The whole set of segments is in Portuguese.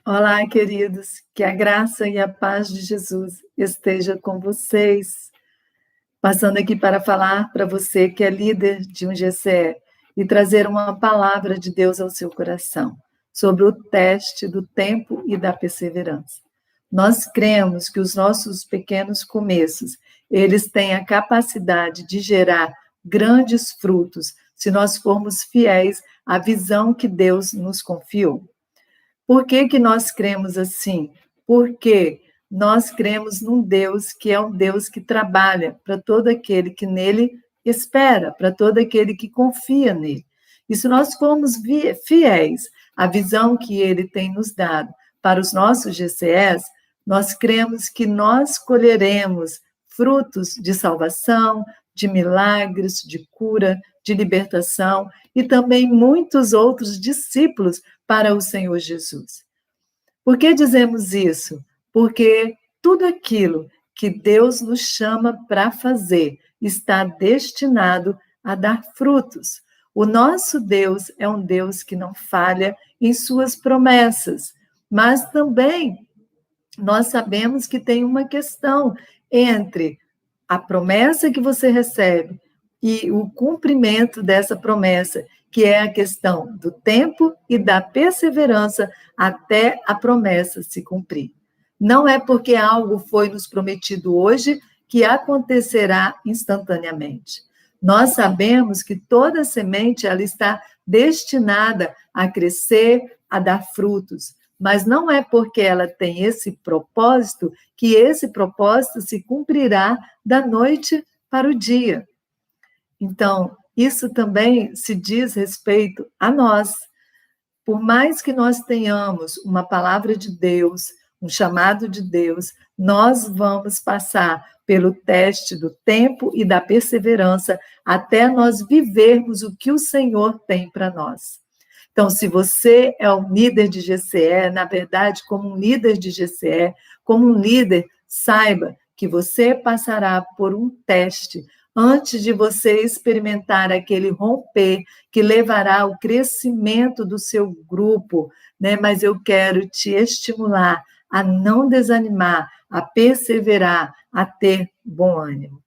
Olá, queridos, que a graça e a paz de Jesus esteja com vocês. Passando aqui para falar para você que é líder de um GCE e trazer uma palavra de Deus ao seu coração sobre o teste do tempo e da perseverança. Nós cremos que os nossos pequenos começos, eles têm a capacidade de gerar grandes frutos se nós formos fiéis à visão que Deus nos confiou. Por que que nós cremos assim? Porque nós cremos num Deus que é um Deus que trabalha para todo aquele que nele espera, para todo aquele que confia nele. E se nós formos fiéis à visão que ele tem nos dado para os nossos GCS, nós cremos que nós colheremos frutos de salvação, de milagres, de cura, de libertação e também muitos outros discípulos para o Senhor Jesus. Por que dizemos isso? Porque tudo aquilo que Deus nos chama para fazer está destinado a dar frutos. O nosso Deus é um Deus que não falha em suas promessas, mas também nós sabemos que tem uma questão entre a promessa que você recebe e o cumprimento dessa promessa, que é a questão do tempo e da perseverança até a promessa se cumprir. Não é porque algo foi nos prometido hoje que acontecerá instantaneamente. Nós sabemos que toda semente ela está destinada a crescer, a dar frutos, mas não é porque ela tem esse propósito que esse propósito se cumprirá da noite para o dia. Então, isso também se diz respeito a nós. Por mais que nós tenhamos uma palavra de Deus, um chamado de Deus, nós vamos passar pelo teste do tempo e da perseverança até nós vivermos o que o Senhor tem para nós. Então, se você é um líder de GCE, na verdade, como um líder de GCE, como um líder, saiba que você passará por um teste antes de você experimentar aquele romper que levará ao crescimento do seu grupo, né? Mas eu quero te estimular a não desanimar, a perseverar, a ter bom ânimo.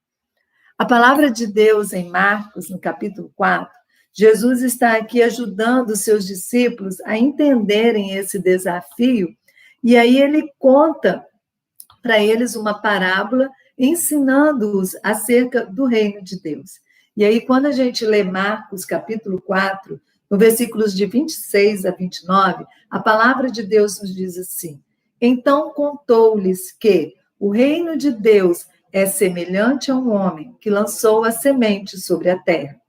A palavra de Deus em Marcos, no capítulo 4, Jesus está aqui ajudando os seus discípulos a entenderem esse desafio, e aí ele conta para eles uma parábola ensinando-os acerca do reino de Deus. E aí, quando a gente lê Marcos, capítulo 4, no versículos de 26 a 29, a palavra de Deus nos diz assim: então contou-lhes que o reino de Deus é semelhante a um homem que lançou a semente sobre a terra.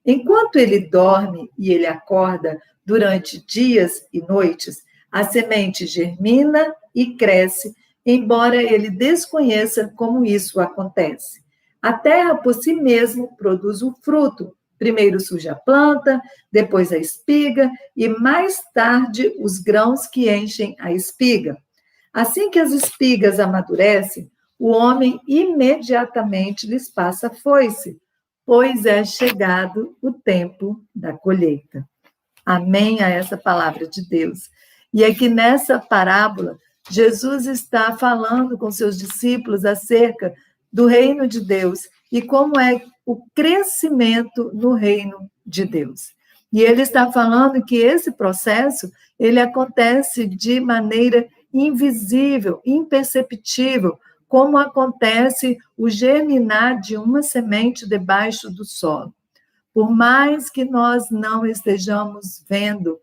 Enquanto ele dorme e ele acorda durante dias e noites, a semente germina e cresce, embora ele desconheça como isso acontece. A terra por si mesma produz o fruto. Primeiro surge a planta, depois a espiga e mais tarde os grãos que enchem a espiga. Assim que as espigas amadurecem, o homem imediatamente lhes passa a foice, pois é chegado o tempo da colheita. Amém a essa palavra de Deus. E aqui nessa parábola, Jesus está falando com seus discípulos acerca do reino de Deus e como é o crescimento no reino de Deus. E ele está falando que esse processo, ele acontece de maneira invisível, imperceptível, como acontece o germinar de uma semente debaixo do solo. Por mais que nós não estejamos vendo,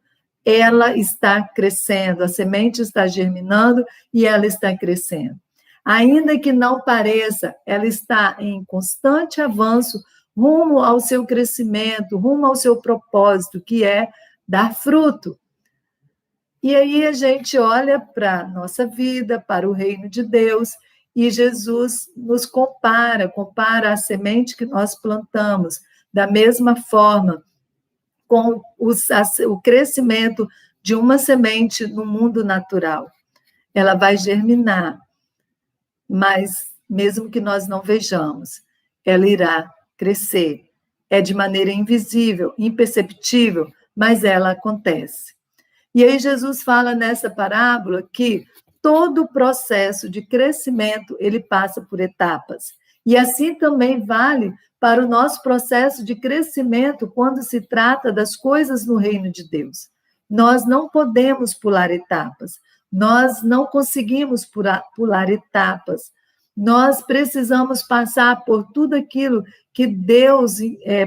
ela está crescendo, a semente está germinando e ela está crescendo. Ainda que não pareça, ela está em constante avanço rumo ao seu crescimento, rumo ao seu propósito, que é dar fruto. E aí a gente olha para a nossa vida, para o reino de Deus, e Jesus nos compara a semente que nós plantamos, da mesma forma, com o crescimento de uma semente no mundo natural. Ela vai germinar, mas mesmo que nós não vejamos, ela irá crescer. É de maneira invisível, imperceptível, mas ela acontece. E aí Jesus fala nessa parábola que todo o processo de crescimento, ele passa por etapas. E assim também vale para o nosso processo de crescimento quando se trata das coisas no reino de Deus. Nós não podemos pular etapas, nós não conseguimos pular etapas. Nós precisamos passar por tudo aquilo que Deus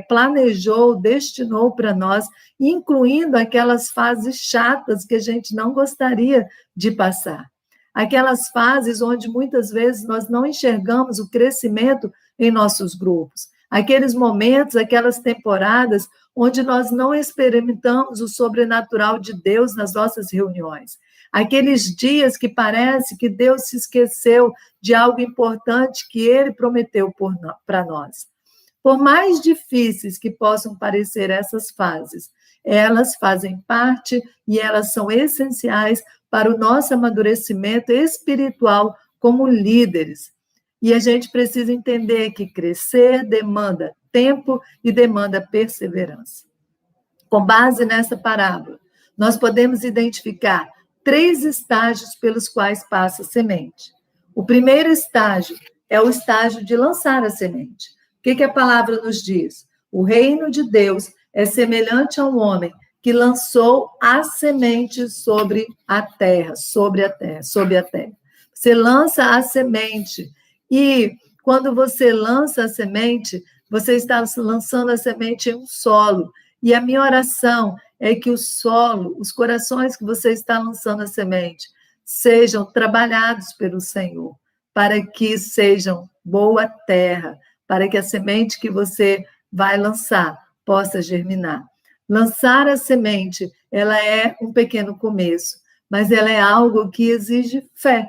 planejou, destinou para nós, incluindo aquelas fases chatas que a gente não gostaria de passar. Aquelas fases onde muitas vezes nós não enxergamos o crescimento em nossos grupos. Aqueles momentos, aquelas temporadas onde nós não experimentamos o sobrenatural de Deus nas nossas reuniões. Aqueles dias que parece que Deus se esqueceu de algo importante que Ele prometeu para nós. Por mais difíceis que possam parecer essas fases, elas fazem parte e elas são essenciais para o nosso amadurecimento espiritual como líderes. E a gente precisa entender que crescer demanda tempo e demanda perseverança. Com base nessa parábola, nós podemos identificar 3 estágios pelos quais passa a semente. O primeiro estágio é o estágio de lançar a semente. O que a palavra nos diz? O reino de Deus é semelhante a um homem que lançou a semente sobre a terra. Você lança a semente e quando você lança a semente, você está lançando a semente em um solo. E a minha oração é que o solo, os corações que você está lançando a semente, sejam trabalhados pelo Senhor, para que sejam boa terra, para que a semente que você vai lançar possa germinar. Lançar a semente, ela é um pequeno começo, mas ela é algo que exige fé,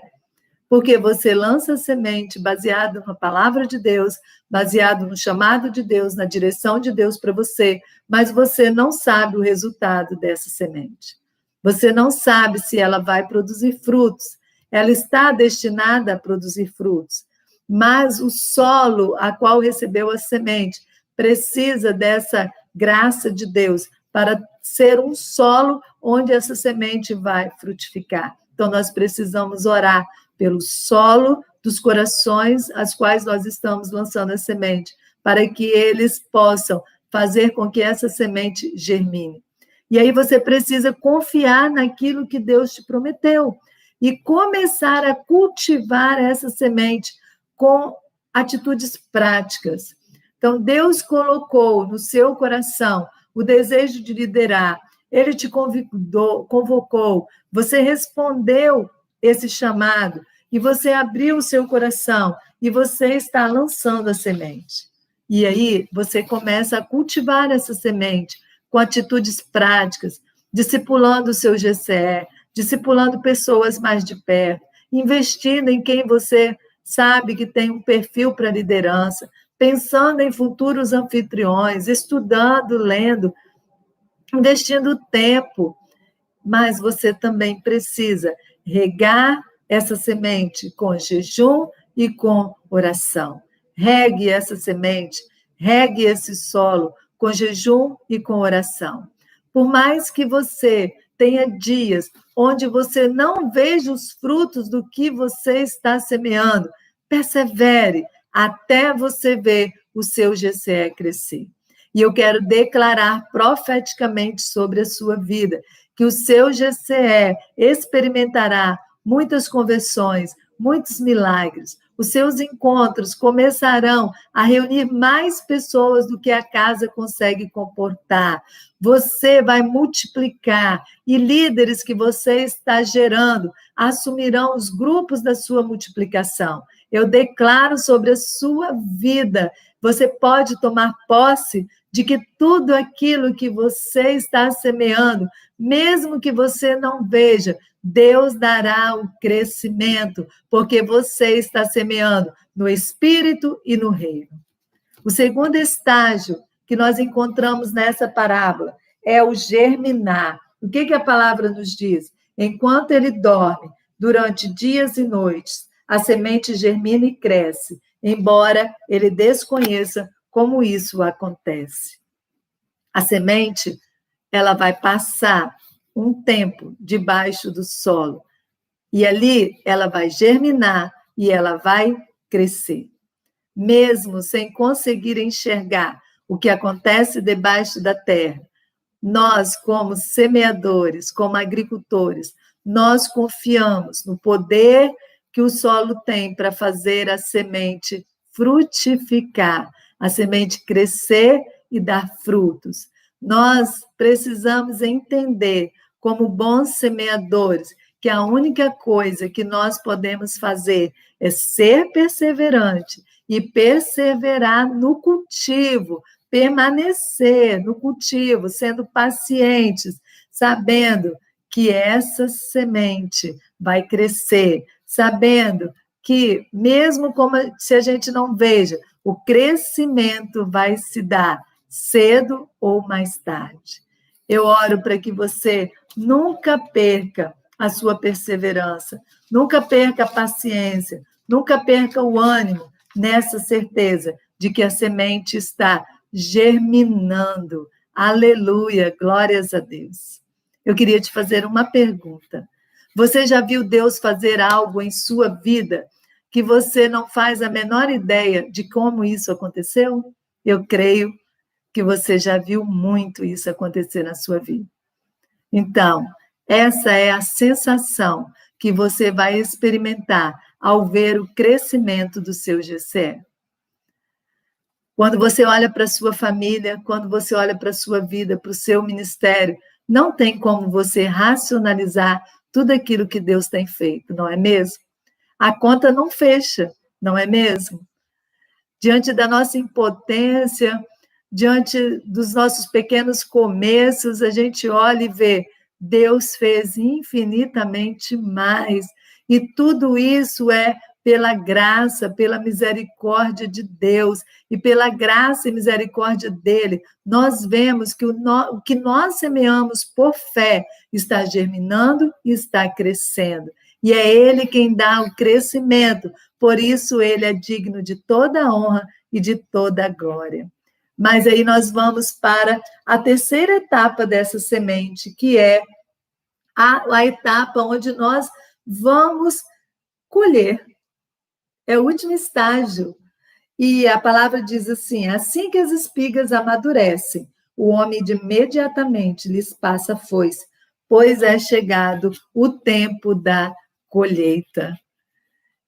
porque você lança a semente baseado na palavra de Deus, baseado no chamado de Deus, na direção de Deus para você, mas você não sabe o resultado dessa semente. Você não sabe se ela vai produzir frutos. Ela está destinada a produzir frutos, mas o solo a qual recebeu a semente precisa dessa graça de Deus para ser um solo onde essa semente vai frutificar. Então, nós precisamos orar pelo solo dos corações às quais nós estamos lançando a semente, para que eles possam fazer com que essa semente germine. E aí você precisa confiar naquilo que Deus te prometeu e começar a cultivar essa semente com atitudes práticas. Então, Deus colocou no seu coração o desejo de liderar, Ele te convocou, você respondeu esse chamado, e você abriu o seu coração, e você está lançando a semente. E aí, você começa a cultivar essa semente com atitudes práticas, discipulando o seu GCE, discipulando pessoas mais de perto, investindo em quem você sabe que tem um perfil para liderança, pensando em futuros anfitriões, estudando, lendo, investindo tempo. Mas você também precisa regar essa semente com jejum e com oração. Regue essa semente, regue esse solo com jejum e com oração. Por mais que você tenha dias onde você não veja os frutos do que você está semeando, persevere até você ver o seu GCE crescer. E eu quero declarar profeticamente sobre a sua vida que o seu GCE experimentará muitas conversões, muitos milagres. Os seus encontros começarão a reunir mais pessoas do que a casa consegue comportar. Você vai multiplicar e líderes que você está gerando assumirão os grupos da sua multiplicação. Eu declaro sobre a sua vida, você pode tomar posse de que tudo aquilo que você está semeando, mesmo que você não veja, Deus dará o crescimento, porque você está semeando no Espírito e no Reino. O segundo estágio que nós encontramos nessa parábola é o germinar. O que a palavra nos diz? Enquanto ele dorme, durante dias e noites, a semente germina e cresce, embora ele desconheça como isso acontece. A semente, ela vai passar um tempo debaixo do solo. E ali ela vai germinar e ela vai crescer. Mesmo sem conseguir enxergar o que acontece debaixo da terra, nós, como semeadores, como agricultores, nós confiamos no poder que o solo tem para fazer a semente frutificar, a semente crescer e dar frutos. Nós precisamos entender, como bons semeadores, que a única coisa que nós podemos fazer é ser perseverante e perseverar no cultivo, permanecer no cultivo, sendo pacientes, sabendo que essa semente vai crescer, sabendo que, mesmo como se a gente não veja, o crescimento vai se dar cedo ou mais tarde. Eu oro para que você nunca perca a sua perseverança, nunca perca a paciência, nunca perca o ânimo, nessa certeza de que a semente está germinando. Aleluia, glórias a Deus. Eu queria te fazer uma pergunta. Você já viu Deus fazer algo em sua vida que você não faz a menor ideia de como isso aconteceu? Eu creio que você já viu muito isso acontecer na sua vida. Então, essa é a sensação que você vai experimentar ao ver o crescimento do seu GCE. Quando você olha para a sua família, quando você olha para a sua vida, para o seu ministério, não tem como você racionalizar tudo aquilo que Deus tem feito, não é mesmo? A conta não fecha, não é mesmo? Diante da nossa impotência, diante dos nossos pequenos começos, a gente olha e vê, Deus fez infinitamente mais. E tudo isso é pela graça, pela misericórdia de Deus, e pela graça e misericórdia dele, nós vemos que o que nós semeamos por fé está germinando e está crescendo. E é ele quem dá o crescimento, por isso ele é digno de toda a honra e de toda a glória. Mas aí nós vamos para a terceira etapa dessa semente, que é a etapa onde nós vamos colher. É o último estágio. E a palavra diz assim que as espigas amadurecem, o homem imediatamente lhes passa a foice, pois é chegado o tempo da colheita.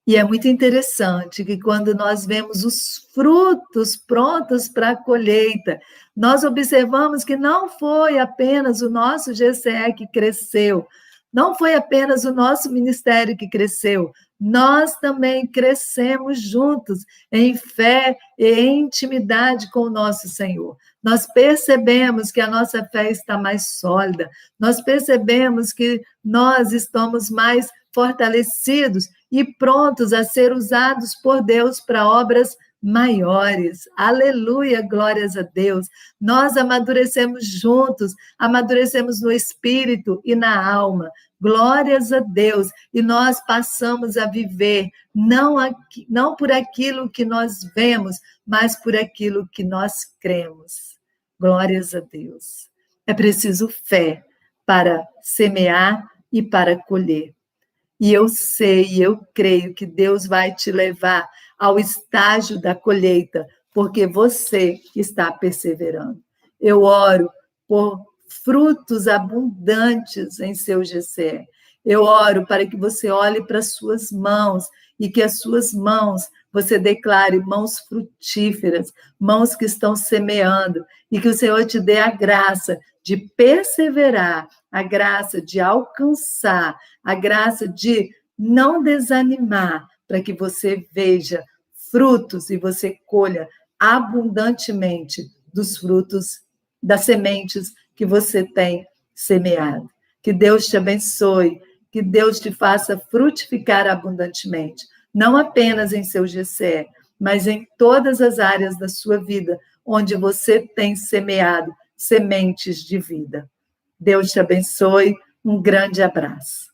E é muito interessante que quando nós vemos os frutos prontos para a colheita, nós observamos que não foi apenas o nosso GCE que cresceu, não foi apenas o nosso ministério que cresceu, nós também crescemos juntos em fé e em intimidade com o nosso Senhor. Nós percebemos que a nossa fé está mais sólida, nós percebemos que nós estamos mais fortalecidos e prontos a ser usados por Deus para obras maiores. Aleluia, glórias a Deus. Nós amadurecemos juntos, amadurecemos no espírito e na alma. Glórias a Deus. E nós passamos a viver não por aquilo que nós vemos, mas por aquilo que nós cremos. Glórias a Deus. É preciso fé para semear e para colher. E eu sei, eu creio que Deus vai te levar ao estágio da colheita, porque você está perseverando. Eu oro por frutos abundantes em seu GCE. Eu oro para que você olhe para as suas mãos e que as suas mãos, você declare mãos frutíferas, mãos que estão semeando, e que o Senhor te dê a graça de perseverar, a graça de alcançar, a graça de não desanimar, para que você veja frutos e você colha abundantemente dos frutos, das sementes que você tem semeado. Que Deus te abençoe, que Deus te faça frutificar abundantemente, não apenas em seu GCE, mas em todas as áreas da sua vida, onde você tem semeado sementes de vida. Deus te abençoe, um grande abraço.